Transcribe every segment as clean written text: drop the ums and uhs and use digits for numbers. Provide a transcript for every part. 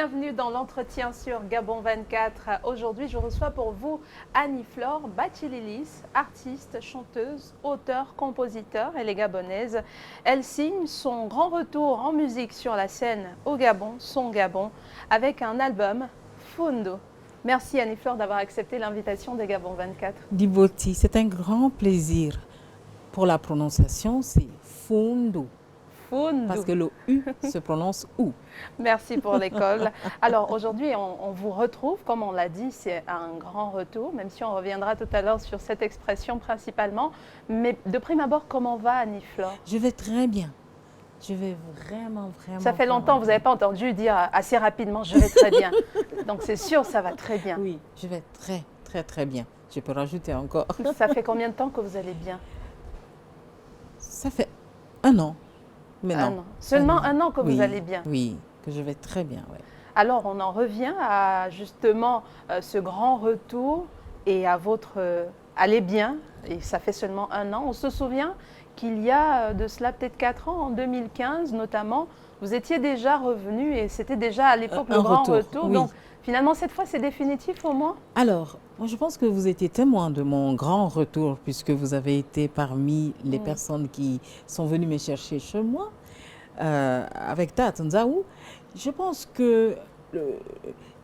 Bienvenue dans l'entretien sur Gabon 24. Aujourd'hui, je reçois pour vous Annie-Flore Bathililis, artiste, chanteuse, auteure, compositeur. Elle est gabonaise. Elle signe son grand retour en musique sur la scène au Gabon, son Gabon, avec un album, Fundo. Merci Annie-Flore d'avoir accepté l'invitation des Gabon 24. Diboti, c'est un grand plaisir. Pour la prononciation, c'est Fundo. Fundo. Parce que le U se prononce OU. Merci pour l'école. Alors aujourd'hui, on vous retrouve, comme on l'a dit, c'est un grand retour, même si on reviendra tout à l'heure sur cette expression principalement. Mais de prime abord, comment va Annie-Flore? Je vais très bien. Je vais vraiment. Ça fait longtemps, vous n'avez pas entendu dire assez rapidement, je vais très bien. Donc c'est sûr, ça va très bien. Oui, je vais très bien. Je peux rajouter encore. Ça fait combien de temps que vous allez bien? Ça fait 1 an. Mais non. Un an. Seulement un an que vous allez bien. Oui, que je vais très bien. Ouais. Alors on en revient à justement ce grand retour et à votre aller bien. Et ça fait seulement 1 an. On se souvient qu'il y a de cela peut-être 4 ans, en 2015 notamment, vous étiez déjà revenu et c'était déjà à l'époque le grand retour. Oui. Donc finalement cette fois c'est définitif au moins? Alors, moi je pense que vous étiez témoin de mon grand retour puisque vous avez été parmi les personnes qui sont venues me chercher chez moi avec Tate Nzaou. Je pense que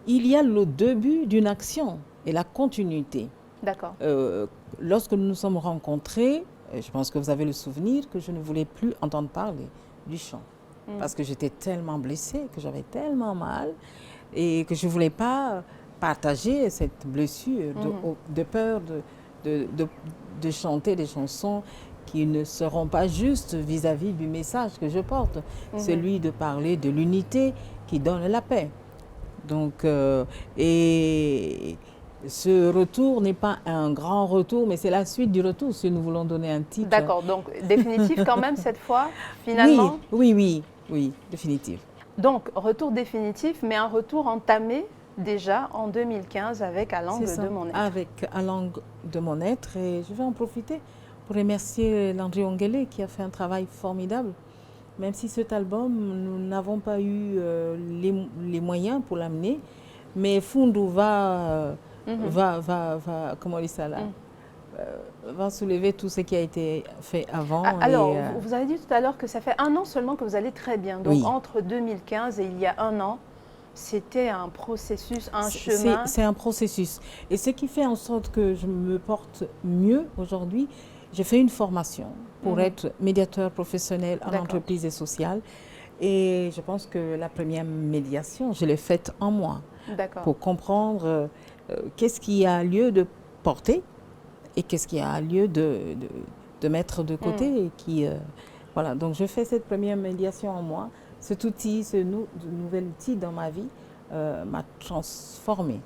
il y a le début d'une action et la continuité. D'accord. Lorsque nous nous sommes rencontrés, je pense que vous avez le souvenir que je ne voulais plus entendre parler du chant. Parce que j'étais tellement blessée, que j'avais tellement mal et que je ne voulais pas partager cette blessure de peur de chanter des chansons qui ne seront pas justes vis-à-vis du message que je porte, celui de parler de l'unité qui donne la paix. Donc, et ce retour n'est pas un grand retour, mais c'est la suite du retour, si nous voulons donner un titre. D'accord, donc définitif quand même cette fois, finalement? Oui, définitif. Donc, retour définitif, mais un retour entamé déjà en 2015 avec À l'angle de mon être. Avec À l'angle de mon être, et je vais en profiter pour remercier Landry Ongele qui a fait un travail formidable. Même si cet album, nous n'avons pas eu les moyens pour l'amener, mais Fundo va comment on dit ça là, va soulever tout ce qui a été fait avant. Alors, vous avez dit tout à l'heure que ça fait 1 an seulement que vous allez très bien. Donc, entre 2015 et il y a 1 an, c'était un processus, un chemin. C'est un processus. Et ce qui fait en sorte que je me porte mieux aujourd'hui, j'ai fait une formation pour être médiateur professionnel en entreprise et sociale. Et je pense que la première médiation, je l'ai faite en moi. Pour comprendre qu'est-ce qui a lieu de porter et qu'est-ce qui a lieu de mettre de côté. Et qui, voilà, donc je fais cette première médiation en moi. Cet outil, ce nouvel outil dans ma vie m'a transformée.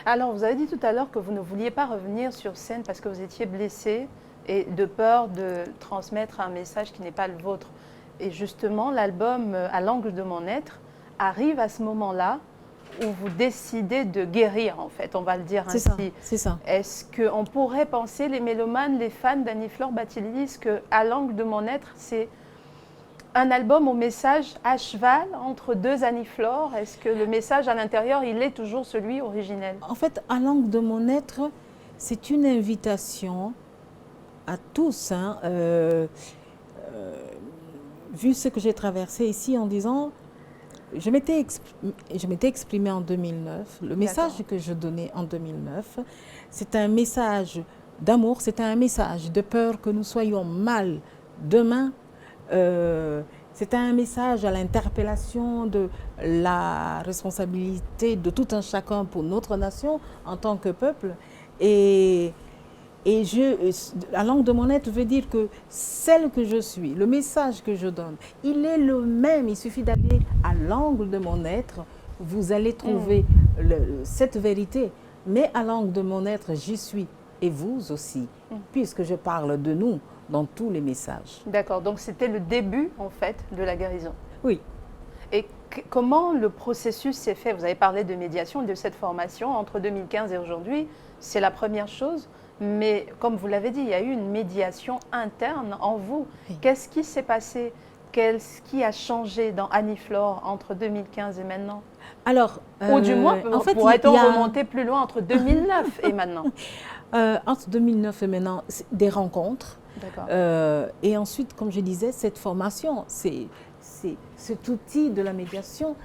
Alors, vous avez dit tout à l'heure que vous ne vouliez pas revenir sur scène parce que vous étiez blessée et de peur de transmettre un message qui n'est pas le vôtre. Et justement, l'album À l'angle de mon être arrive à ce moment-là où vous décidez de guérir, en fait, on va le dire ainsi. C'est ça. Est-ce qu'on pourrait penser, les mélomanes, les fans d'Annie-Flore Bathililis, que À l'angle de mon être, c'est un album au message à cheval entre deux Annie-Flore? Est-ce que le message à l'intérieur, il est toujours celui originel? En fait, À l'angle de mon être, c'est une invitation à tous, vu ce que j'ai traversé ici en disant, je m'étais exprimée en 2009, le message que je donnais en 2009, c'est un message d'amour, c'est un message de peur que nous soyons mal demain. C'est un message à l'interpellation de la responsabilité de tout un chacun pour notre nation en tant que peuple. Et À l'angle de mon être veut dire que celle que je suis, le message que je donne, il est le même. Il suffit d'aller à l'angle de mon être, vous allez trouver cette vérité. Mais à l'angle de mon être, j'y suis. Et vous aussi, puisque je parle de nous dans tous les messages. D'accord, donc c'était le début en fait de la guérison. Oui. Et comment le processus s'est fait? Vous avez parlé de médiation, de cette formation entre 2015 et aujourd'hui, c'est la première chose. Mais comme vous l'avez dit, il y a eu une médiation interne en vous. Oui. Qu'est-ce qui s'est passé qu'est-ce qui a changé dans Annie-Flore entre 2015 et maintenant? Alors, Ou du moins, en fait, pourrait-on remonter plus loin entre 2009 et maintenant? Entre 2009 et maintenant, des rencontres. Et ensuite, comme je disais, cette formation, cet outil de la médiation,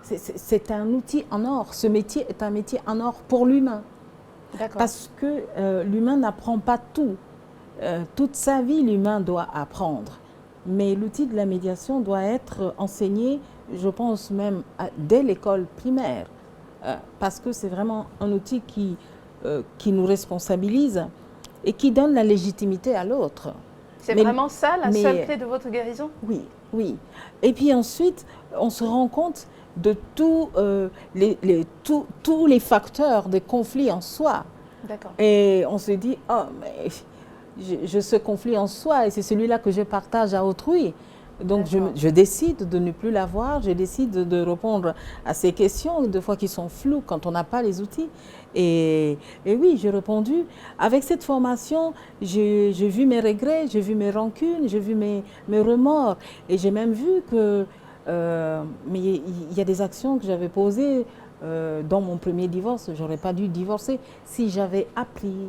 c'est un outil en or. Ce métier est un métier en or pour l'humain. Parce que l'humain n'apprend pas tout. Toute sa vie, l'humain doit apprendre. Mais l'outil de la médiation doit être enseigné, je pense même, dès l'école primaire. Parce que c'est vraiment un outil qui nous responsabilise et qui donne la légitimité à l'autre. C'est vraiment ça, la seule clé de votre guérison? Oui, oui. Et puis ensuite, on se rend compte de tous les facteurs de conflit en soi. Et on se dit, oh, mais ce conflit en soi, et c'est celui-là que je partage à autrui. Donc je décide de ne plus l'avoir, je décide de répondre à ces questions, des fois qui sont floues quand on n'a pas les outils. Et oui, j'ai répondu. Avec cette formation, j'ai vu mes regrets, j'ai vu mes rancunes, j'ai vu mes remords. Et j'ai même vu que mais il y a des actions que j'avais posées dans mon premier divorce. Je n'aurais pas dû divorcer si j'avais appris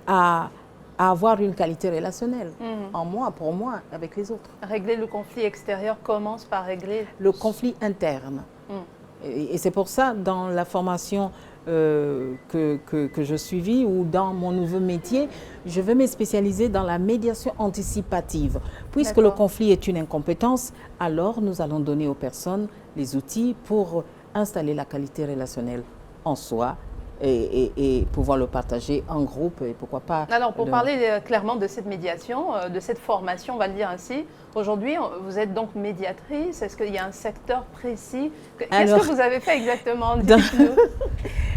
à avoir une qualité relationnelle en moi, pour moi, avec les autres. Régler le conflit extérieur commence par régler le conflit interne. Et c'est pour ça, dans la formation que je suivis ou dans mon nouveau métier, je veux me spécialiser dans la médiation anticipative. Puisque le conflit est une incompétence, alors nous allons donner aux personnes les outils pour installer la qualité relationnelle en soi et pouvoir le partager en groupe et pourquoi pas. Alors pour parler clairement de cette médiation, de cette formation, on va le dire ainsi, aujourd'hui vous êtes donc médiatrice, est-ce qu'il y a un secteur précis? Qu'est-ce que vous avez fait exactement?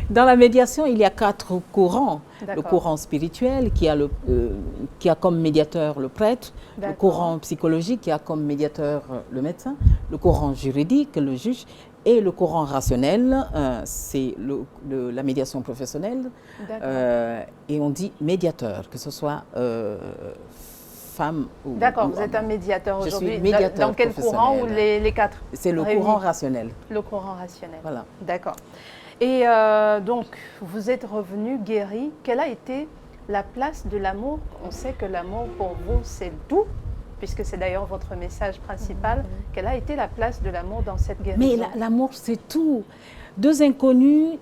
Dans la médiation, il y a 4 courants. Le courant spirituel qui a comme médiateur le prêtre, le courant psychologique qui a comme médiateur le médecin, le courant juridique, le juge, et le courant rationnel, c'est la médiation professionnelle. Et on dit médiateur, que ce soit femme ou D'accord, vous êtes un médiateur aujourd'hui. Je suis médiateur. Dans quel courant ou les 4? C'est le courant rationnel. Le courant rationnel. Voilà. D'accord. Et donc, vous êtes revenu guéri. Quelle a été la place de l'amour? On sait que l'amour pour vous, c'est tout, puisque c'est d'ailleurs votre message principal. Quelle a été la place de l'amour dans cette guérison? Mais l'amour, c'est tout. 2 inconnus,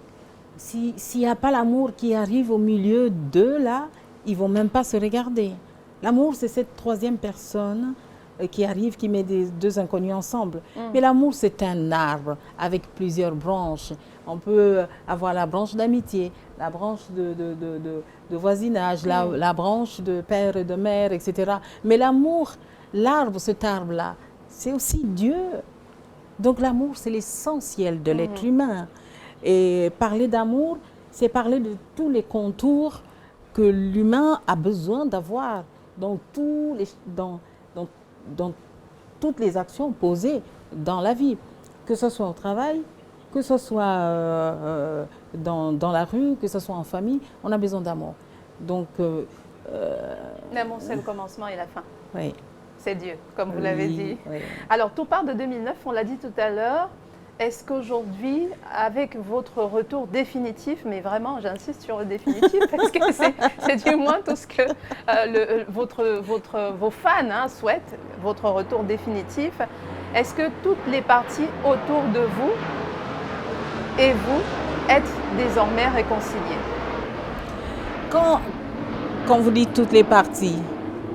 s'il n'y a pas l'amour qui arrive au milieu d'eux, là, ils ne vont même pas se regarder. L'amour, c'est cette 3e personne qui arrive, qui met 2 inconnus ensemble. Mais l'amour, c'est un arbre avec plusieurs branches. On peut avoir la branche d'amitié, la branche de voisinage, la branche de père et de mère, etc. Mais l'amour, l'arbre, cet arbre-là, c'est aussi Dieu. Donc l'amour, c'est l'essentiel de l'être humain. Et parler d'amour, c'est parler de tous les contours que l'humain a besoin d'avoir dans toutes les actions posées dans la vie, que ce soit au travail, que ce soit dans la rue, que ce soit en famille, on a besoin d'amour. Donc l'amour, c'est le commencement et la fin. Oui. C'est Dieu, comme vous l'avez dit. Oui. Alors, tout part de 2009, on l'a dit tout à l'heure. Est-ce qu'aujourd'hui, avec votre retour définitif, mais vraiment, j'insiste sur le définitif, parce que c'est du moins tout ce que vos fans souhaitent, votre retour définitif, est-ce que toutes les parties autour de vous et vous êtes désormais réconciliés? Quand vous dites toutes les parties,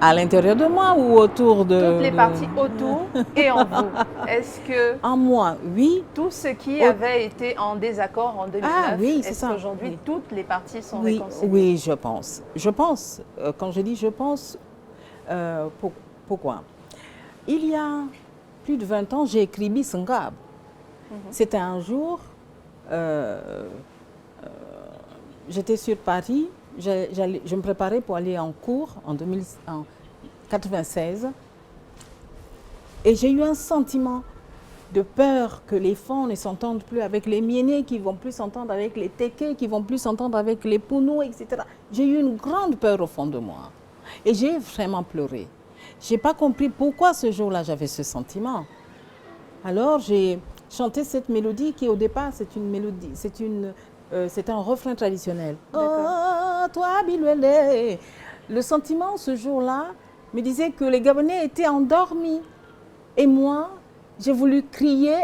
à l'intérieur de moi ou autour de... Toutes les parties autour et en vous. Est-ce que... En moi, oui. Tout ce qui avait été en désaccord en 2009, oui, est-ce qu'aujourd'hui, toutes les parties sont réconciliées? Oui, je pense. Je pense, quand je dis je pense, pourquoi? Il y a plus de 20 ans, j'ai écrit Bisengab. C'était un jour, j'étais sur Paris, je me préparais pour aller en cours en 1996 et j'ai eu un sentiment de peur que les Fon ne s'entendent plus avec les Mienés, qui ne vont plus s'entendre avec les Téké, qui ne vont plus s'entendre avec les Pounou, etc. J'ai eu une grande peur au fond de moi et j'ai vraiment pleuré. Je n'ai pas compris pourquoi ce jour-là j'avais ce sentiment. Alors j'ai chanté cette mélodie qui au départ c'est une mélodie, c'est un refrain traditionnel. Oh, toi Bilwele. Le sentiment ce jour-là me disait que les Gabonais étaient endormis. Et moi, j'ai voulu crier,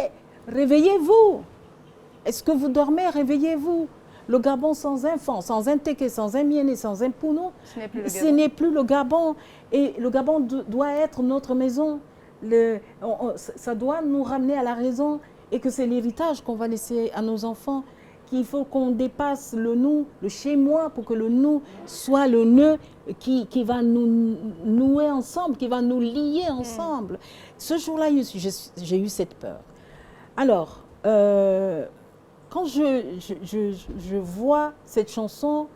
réveillez-vous. Est-ce que vous dormez? Réveillez-vous. Le Gabon sans un Fan, sans un Téké, sans un Miéné, sans un Pounou, ce n'est plus le Gabon. Et le Gabon doit être notre maison. Ça doit nous ramener à la raison et que c'est l'héritage qu'on va laisser à nos enfants. Qu'il faut qu'on dépasse le nous, le chez-moi, pour que le nous soit le nœud qui va nous nouer ensemble, qui va nous lier ensemble. Ce jour-là, j'ai eu cette peur. Alors, quand je vois cette chanson,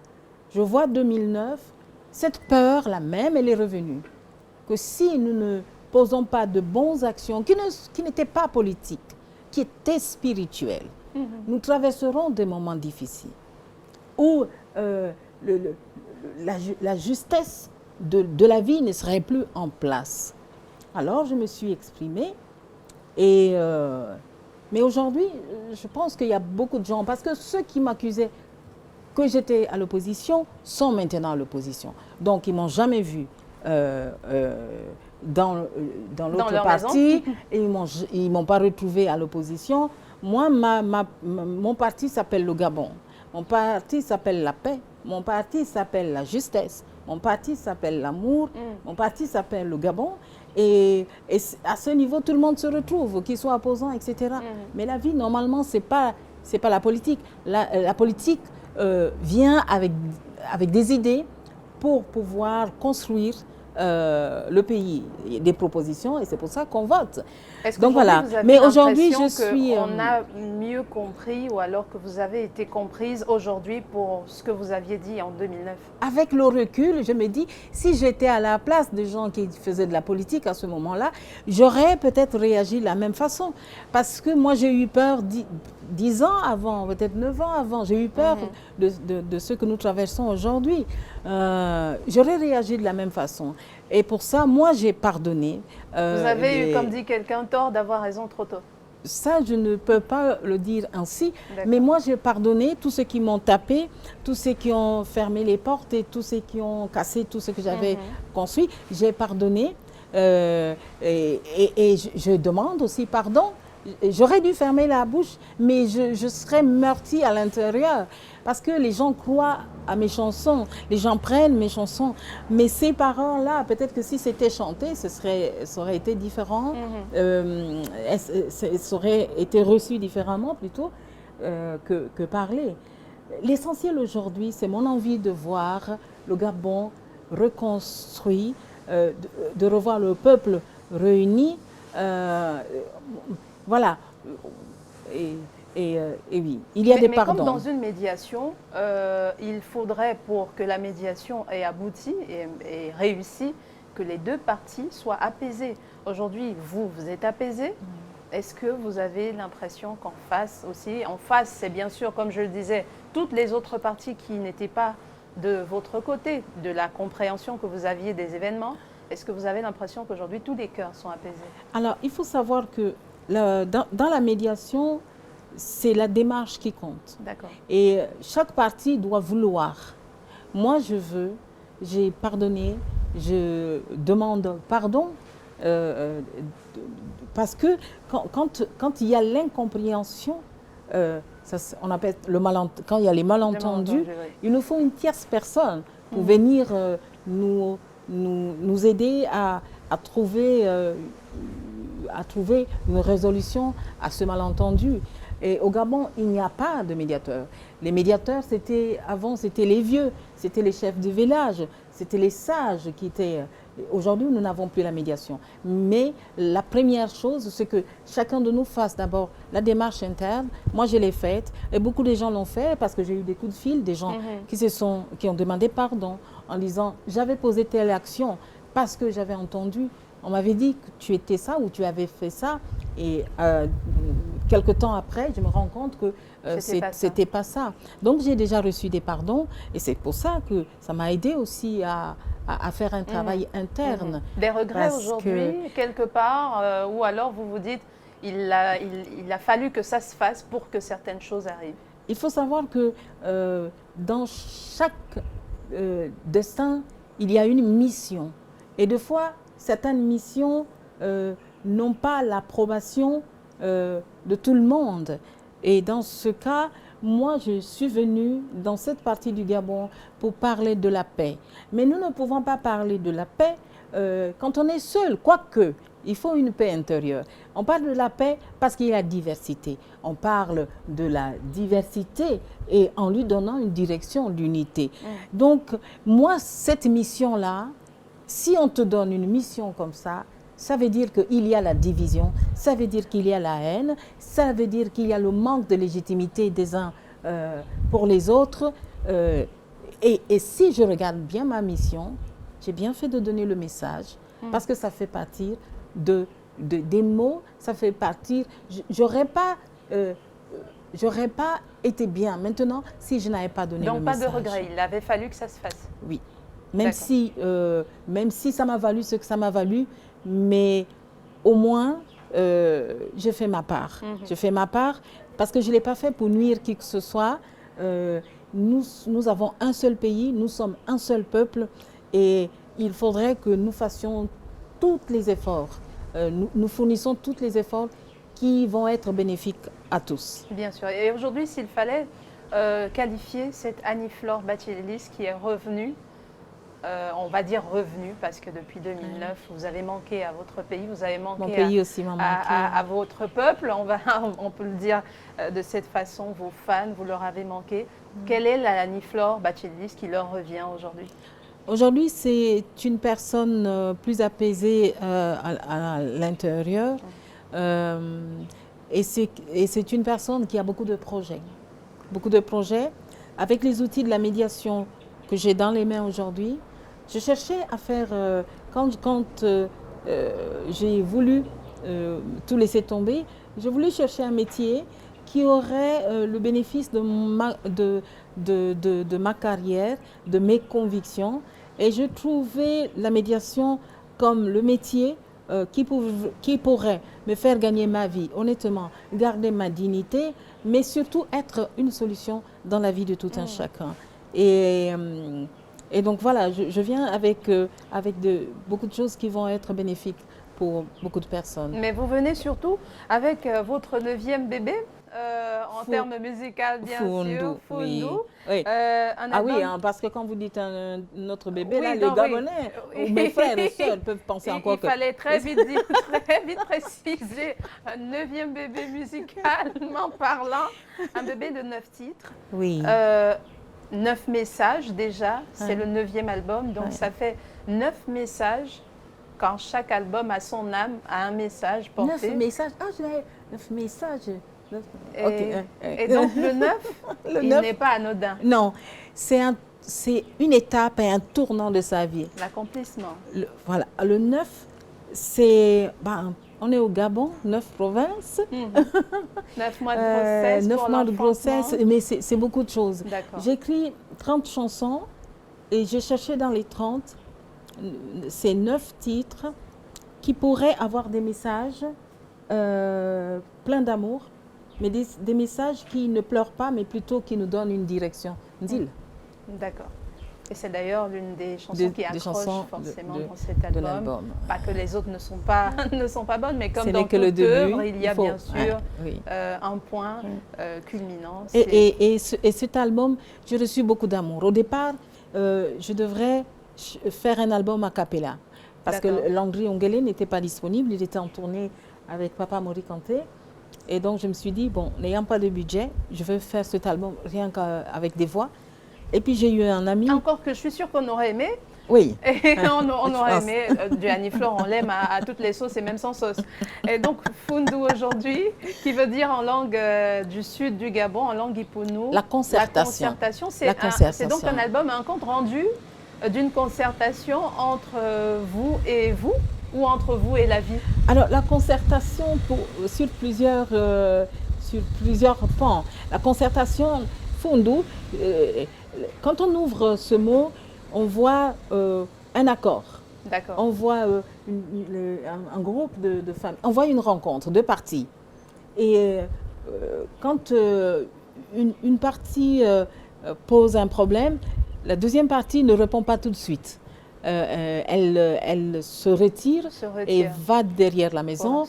je vois 2009, cette peur, la même, elle est revenue. Que si nous ne posons pas de bonnes actions, qui n'étaient pas politiques, qui étaient spirituelles, nous traverserons des moments difficiles où la justesse de la vie ne serait plus en place. Alors, je me suis exprimée mais aujourd'hui, je pense qu'il y a beaucoup de gens, parce que ceux qui m'accusaient que j'étais à l'opposition sont maintenant à l'opposition. Donc, ils ne m'ont jamais vu dans l'autre parti, et ils ne m'ont pas retrouvé à l'opposition. Moi, mon parti s'appelle le Gabon. Mon parti s'appelle la paix. Mon parti s'appelle la justesse. Mon parti s'appelle l'amour. Mon parti s'appelle le Gabon. Et à ce niveau, tout le monde se retrouve, qu'ils soient opposants, etc. Mais la vie, normalement, ce n'est pas la politique. La politique vient avec des idées pour pouvoir construire le pays, des propositions, et c'est pour ça qu'on vote. Est-ce que voilà. Mais aujourd'hui, je suis... On a mieux compris, ou alors que vous avez été comprise aujourd'hui pour ce que vous aviez dit en 2009? Avec le recul, je me dis, si j'étais à la place des gens qui faisaient de la politique à ce moment-là, j'aurais peut-être réagi de la même façon. Parce que moi, j'ai eu peur 10 ans avant, peut-être 9 ans avant, j'ai eu peur de ce que nous traversons aujourd'hui. J'aurais réagi de la même façon. Et pour ça, moi, j'ai pardonné. Vous avez eu, comme dit quelqu'un, tort d'avoir raison trop tôt. Ça, je ne peux pas le dire ainsi. Mais moi, j'ai pardonné tous ceux qui m'ont tapé, tous ceux qui ont fermé les portes et tous ceux qui ont cassé tout ce que j'avais construit. J'ai pardonné et je demande aussi pardon. J'aurais dû fermer la bouche, mais je serais meurtrie à l'intérieur. Parce que les gens croient à mes chansons, les gens prennent mes chansons. Mais ces paroles-là, peut-être que si c'était chanté, ça aurait été différent, ça aurait été reçu différemment plutôt que parler. L'essentiel aujourd'hui, c'est mon envie de voir le Gabon reconstruit, de revoir le peuple réuni. Voilà. Et oui, il y a des pardons. Mais comme dans une médiation, il faudrait, pour que la médiation ait abouti et réussi, que les deux parties soient apaisées. Aujourd'hui, vous êtes apaisés. Est-ce que vous avez l'impression qu'en face aussi, c'est bien sûr, comme je le disais, toutes les autres parties qui n'étaient pas de votre côté, de la compréhension que vous aviez des événements, est-ce que vous avez l'impression qu'aujourd'hui, tous les cœurs sont apaisés? Alors, il faut savoir que dans la médiation, c'est la démarche qui compte. D'accord. Et chaque partie doit vouloir. Moi, j'ai pardonné, je demande pardon, parce que quand il y a l'incompréhension, on appelle quand il y a les malentendus, il nous faut une tierce personne pour venir nous aider à trouver une résolution à ce malentendu. Et au Gabon, il n'y a pas de médiateur. Les médiateurs, avant, c'était les vieux, c'était les chefs du village, c'était les sages qui étaient... Aujourd'hui, nous n'avons plus la médiation. Mais la première chose, c'est que chacun de nous fasse d'abord la démarche interne. Moi, je l'ai faite et beaucoup de gens l'ont fait parce que j'ai eu des coups de fil, des gens qui ont demandé pardon en disant « j'avais posé telle action parce que j'avais entendu ». On m'avait dit que tu étais ça ou tu avais fait ça. Et quelque temps après, je me rends compte que c'était pas ça. Donc, j'ai déjà reçu des pardons. Et c'est pour ça que ça m'a aidé aussi à à faire un travail interne. Des regrets Parce aujourd'hui, quelque part, ou alors vous vous dites, il a fallu que ça se fasse pour que certaines choses arrivent. Il faut savoir que dans chaque destin, il y a une mission. Et des fois, certaines missions n'ont pas l'approbation de tout le monde. Et dans ce cas, moi, je suis venue dans cette partie du Gabon pour parler de la paix. Mais nous ne pouvons pas parler de la paix quand on est seul, quoique. Il faut une paix intérieure. On parle de la paix parce qu'il y a diversité. On parle de la diversité et en lui donnant une direction d'unité. Donc, moi, cette mission-là, si on te donne une mission comme ça veut dire qu'il y a la division, ça veut dire qu'il y a la haine, ça veut dire qu'il y a le manque de légitimité des uns pour les autres. Et si je regarde bien ma mission, j'ai bien fait de donner le message parce que ça fait partie des mots, ça fait partie. J'aurais pas été bien maintenant si je n'avais pas donné le message. Donc pas de regret, il avait fallu que ça se fasse. Oui, même si ça m'a valu ce que ça m'a valu, mais au moins j'ai fait ma part. Je fais ma part parce que je ne l'ai pas fait pour nuire qui que ce soit. Nous avons un seul pays, nous sommes un seul peuple et il faudrait que nous fassions tous les efforts, nous fournissons tous les efforts qui vont être bénéfiques à tous. Bien sûr. Et aujourd'hui, s'il fallait qualifier cette Annie-Flore Bachelis qui est revenue, on va dire revenue, parce que depuis 2009, vous avez manqué à votre pays, vous avez manqué, mon pays aussi m'a manqué. À votre peuple, on peut le dire de cette façon, vos fans, vous leur avez manqué. Quelle est la Annie-Flore Bachelis qui leur revient aujourd'hui? Aujourd'hui, c'est une personne plus apaisée à l'intérieur et c'est une personne qui a beaucoup de projets. Beaucoup de projets. Avec les outils de la médiation que j'ai dans les mains aujourd'hui, je cherchais à faire, quand j'ai voulu tout laisser tomber, j'ai voulu chercher un métier qui aurait le bénéfice de ma carrière, de mes convictions. Et je trouvais la médiation comme le métier qui pourrait me faire gagner ma vie, honnêtement, garder ma dignité, mais surtout être une solution dans la vie de tout un chacun. Et donc voilà, je viens avec beaucoup de choses qui vont être bénéfiques pour beaucoup de personnes. Mais vous venez surtout avec votre 9e bébé en termes musicaux, bien sûr, Fundu. Oui. Oui, hein, parce que quand vous dites notre bébé, là, les Gabonais, ou mes frères et sœurs peuvent penser encore que... Il fallait très vite préciser un 9e bébé musicalement parlant, un bébé de 9 titres. Oui. 9 messages déjà, c'est le 9e album, donc ça fait 9 messages. Quand chaque album a son âme, a un message porté. 9 messages, je dirais 9 messages. Et donc le 9, il n'est pas anodin. Non, c'est une étape et un tournant de sa vie. L'accomplissement. Voilà, le 9, c'est... on est au Gabon, 9 provinces. 9 mois de grossesse. 9 mois de grossesse, mais c'est beaucoup de choses. J'ai écrit 30 chansons et j'ai cherché dans les 30 ces 9 titres qui pourraient avoir des messages pleins d'amour, mais des messages qui ne pleurent pas, mais plutôt qui nous donnent une direction. D'accord. Et c'est d'ailleurs l'une des chansons qui accroche forcément dans cet album. Pas que les autres ne sont pas bonnes, mais comme dans toute œuvre, il y a bien sûr un point culminant. Et cet album, j'ai reçu beaucoup d'amour. Au départ, je devrais faire un album a cappella, parce que Landry Ongele n'était pas disponible, il était en tournée avec Papa Mori Kanté. Et donc je me suis dit, bon, n'ayant pas de budget, je vais faire cet album rien qu'avec des voix. Et puis j'ai eu un ami... Encore que je suis sûre qu'on aurait aimé. Oui. Et on aurait aimé du Annie-Flore, on l'aime à toutes les sauces et même sans sauce. Et donc Fundu aujourd'hui, qui veut dire en langue du sud du Gabon, en langue ipounou. La concertation. C'est donc un album, un compte rendu d'une concertation entre vous et vous, ou entre vous et la vie? Alors la concertation sur plusieurs pans. La concertation Fundu, quand on ouvre ce mot, on voit un accord. D'accord. On voit un groupe de femmes, on voit une rencontre, deux parties. Et quand une partie pose un problème, la deuxième partie ne répond pas tout de suite. Elle se retire et va derrière la maison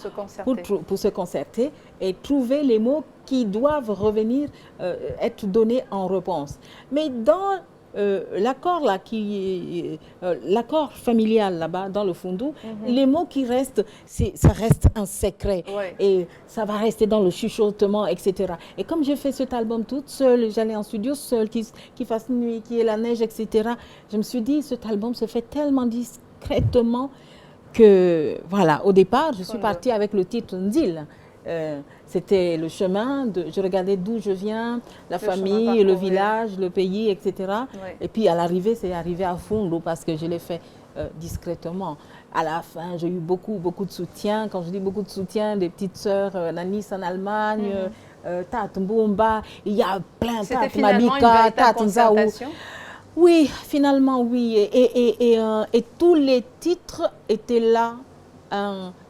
pour se concerter et trouver les mots qui doivent revenir, être donnés en réponse. Mais dans l'accord là, l'accord familial là-bas dans le Fundu, les mots qui restent, ça reste un secret. Ouais. Et ça va rester dans le chuchotement, etc. Et comme j'ai fait cet album toute seule, j'allais en studio seule, qui fasse nuit, qui est la neige, etc. Je me suis dit, cet album se fait tellement discrètement que, voilà, au départ, je suis partie avec le titre Ndil. C'était le chemin, je regardais d'où je viens, la famille, le village, le pays, etc. Ouais. Et puis à l'arrivée, c'est arrivé à Fundu parce que je l'ai fait discrètement. À la fin, j'ai eu beaucoup de soutien. Quand je dis beaucoup de soutien, des petites sœurs, Nanis en Allemagne, Tat Mbumba, il y a plein, Tat Mabika, Tat Nzaou. Oui, finalement, oui. Et tous les titres étaient là.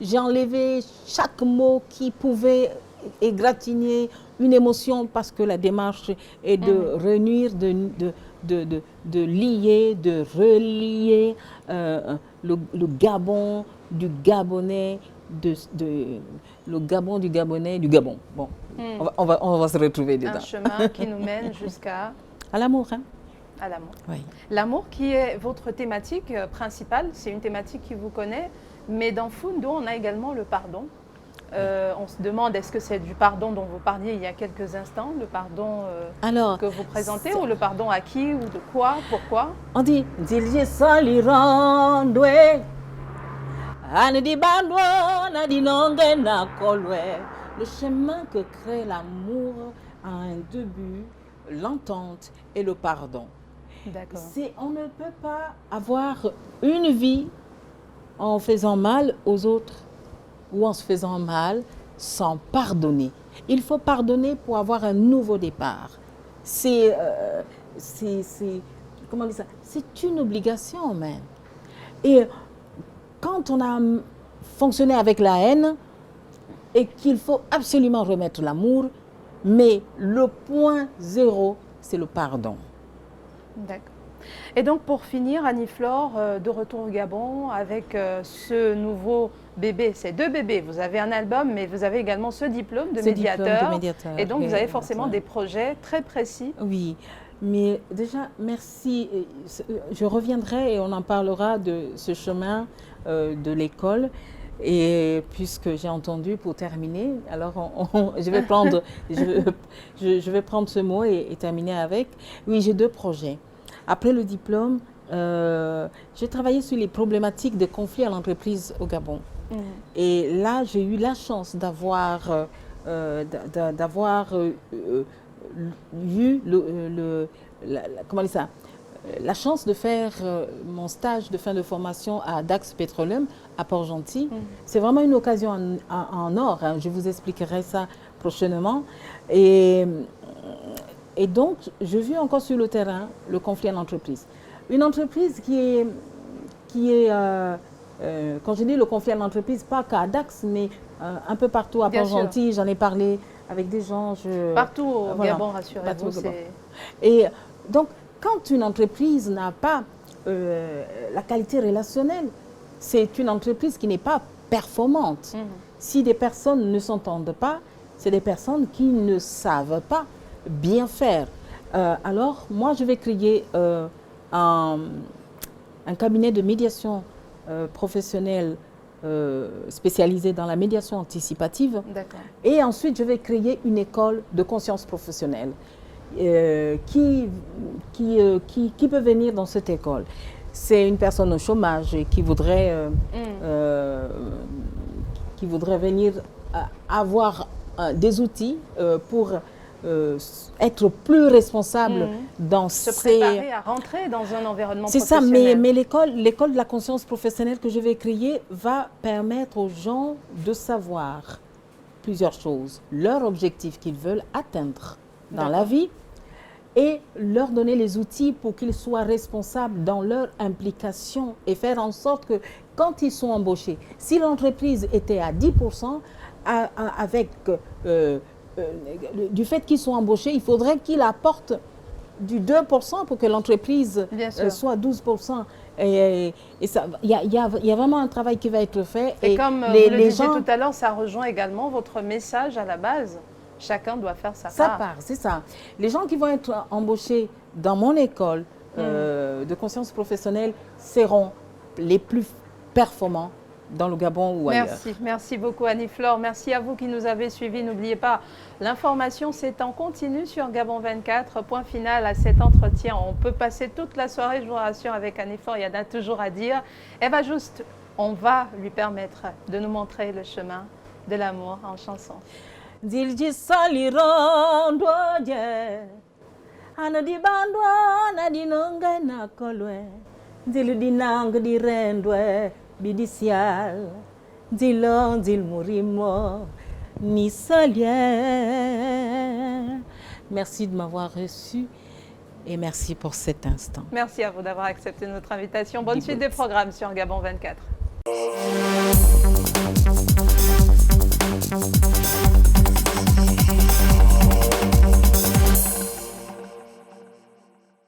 J'ai enlevé chaque mot qui pouvait égratigner une émotion parce que la démarche est de réunir, de lier, de relier le Gabon du Gabonais, le Gabon du Gabonais du Gabon. Bon, on va se retrouver dedans. Un chemin qui nous mène jusqu'à... À l'amour, hein? À l'amour. Oui. L'amour qui est votre thématique principale, c'est une thématique qui vous connaît. Mais dans Fundu, on a également le pardon. On se demande, est-ce que c'est du pardon dont vous parliez il y a quelques instants, le pardon que vous présentez, ou le pardon à qui, ou de quoi, pourquoi? On dit, le chemin que crée l'amour a un début, l'entente et le pardon. D'accord. On ne peut pas avoir une vie en faisant mal aux autres ou en se faisant mal sans pardonner. Il faut pardonner pour avoir un nouveau départ. Comment dire ça? C'est une obligation même. Et quand on a fonctionné avec la haine et qu'il faut absolument remettre l'amour, mais le point zéro, c'est le pardon. D'accord. Et donc pour finir, Annie-Flore, de retour au Gabon avec ce nouveau bébé, c'est deux bébés. Vous avez un album, mais vous avez également ce diplôme de médiateur. Et donc vous avez forcément des projets très précis. Oui, mais déjà merci. Je reviendrai et on en parlera de ce chemin de l'école. Et puisque j'ai entendu pour terminer, alors je vais prendre, je vais prendre ce mot et terminer avec. Oui, j'ai deux projets. Après le diplôme, j'ai travaillé sur les problématiques de conflits à l'entreprise au Gabon. Et là, j'ai eu la chance d'avoir eu comment dire ça, la chance de faire mon stage de fin de formation à Dax Petroleum à Port-Gentil. C'est vraiment une occasion en or. Hein. Je vous expliquerai ça prochainement. Et donc, je vis encore sur le terrain le conflit en entreprise. Une entreprise qui est quand je dis le conflit en entreprise, pas qu'à Dax, mais un peu partout à Port-Gentil. J'en ai parlé avec des gens. Partout au Gabon, rassurez-vous. Et donc, quand une entreprise n'a pas la qualité relationnelle, c'est une entreprise qui n'est pas performante. Si des personnes ne s'entendent pas, c'est des personnes qui ne savent pas bien faire. Alors, moi, je vais créer un cabinet de médiation professionnelle spécialisé dans la médiation anticipative. Et ensuite, je vais créer une école de conscience professionnelle qui peut venir dans cette école. C'est une personne au chômage qui voudrait venir avoir des outils pour être plus responsable dans se préparer à rentrer dans un environnement professionnel. C'est ça, mais l'école de la conscience professionnelle que je vais créer va permettre aux gens de savoir plusieurs choses. Leur objectif qu'ils veulent atteindre dans la vie et leur donner les outils pour qu'ils soient responsables dans leur implication et faire en sorte que quand ils sont embauchés, si l'entreprise était à 10%, avec du fait qu'ils sont embauchés, il faudrait qu'ils apportent du 2% pour que l'entreprise soit 12%. Et il y a vraiment un travail qui va être fait. Et comme vous le disiez tout à l'heure, ça rejoint également votre message à la base. Chacun doit faire sa part. C'est ça. Les gens qui vont être embauchés dans mon école de conscience professionnelle seront les plus performants dans le Gabon ou ailleurs. Merci beaucoup Annie-Flore. Merci à vous qui nous avez suivis. N'oubliez pas, l'information c'est en continu sur Gabon 24. Point final à cet entretien. On peut passer toute la soirée, je vous rassure, avec Annie-Flore. Il y en a toujours à dire. On va lui permettre de nous montrer le chemin de l'amour en chanson. Dilji saliron doje anadi bandwa nadi nonga na kolwe dilu dinang di rendwe bidisial dilon dil murimo ni solien. Merci de m'avoir reçu et merci pour cet instant. Merci à vous d'avoir accepté notre invitation. Bonne suite des programmes sur Gabon 24.